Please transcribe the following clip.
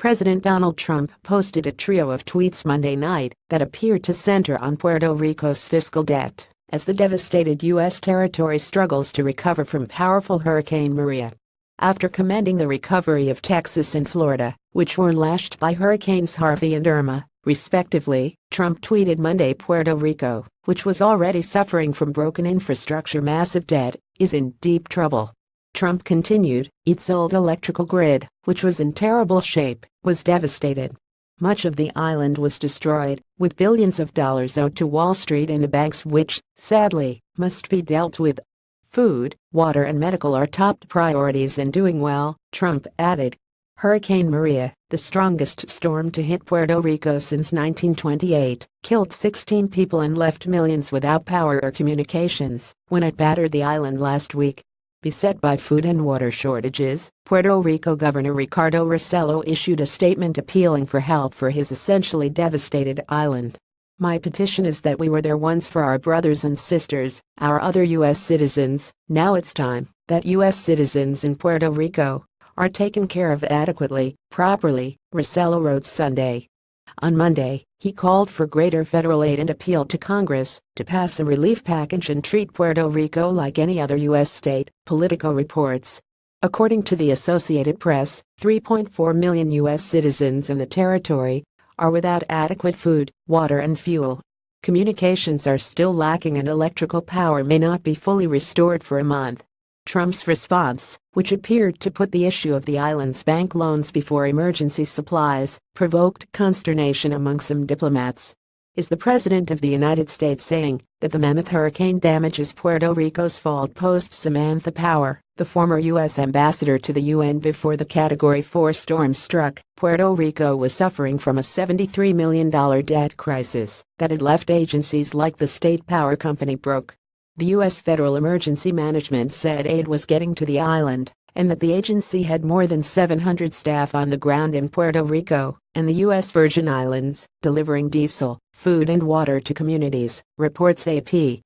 President Donald Trump posted a trio of tweets Monday night that appeared to center on Puerto Rico's fiscal debt as the devastated U.S. territory struggles to recover from powerful Hurricane Maria. After commending the recovery of Texas and Florida, which were lashed by Hurricanes Harvey and Irma, respectively, Trump tweeted Monday Puerto Rico, which was already suffering from broken infrastructure, massive debt, is in deep trouble. Trump continued, its old electrical grid, which was in terrible shape, was devastated. Much of the island was destroyed, with billions of dollars owed to Wall Street and the banks which, sadly, must be dealt with. Food, water and medical are top priorities and doing well, Trump added. Hurricane Maria, the strongest storm to hit Puerto Rico since 1928, killed 16 people and left millions without power or communications when it battered the island last week. Beset by food and water shortages, Puerto Rico Governor Ricardo Rossello issued a statement appealing for help for his essentially devastated island. My petition is that we were there once for our brothers and sisters, our other U.S. citizens. Now it's time that U.S. citizens in Puerto Rico are taken care of adequately, properly, Rossello wrote Sunday. On Monday, he called for greater federal aid and appealed to Congress to pass a relief package and treat Puerto Rico like any other U.S. state, Politico reports. According to the Associated Press, 3.4 million U.S. citizens in the territory are without adequate food, water and fuel. Communications are still lacking and electrical power may not be fully restored for a month. Trump's response, which appeared to put the issue of the island's bank loans before emergency supplies, provoked consternation among some diplomats. Is the President of the United States saying that the mammoth hurricane damages Puerto Rico's fault? Post Samantha Power, the former U.S. ambassador to the UN before the Category 4 storm struck, Puerto Rico was suffering from a $73 million debt crisis that had left agencies like the state power company broke. The U.S. Federal Emergency Management said aid was getting to the island, and that the agency had more than 700 staff on the ground in Puerto Rico and the U.S. Virgin Islands, delivering diesel, food and water to communities, reports AP.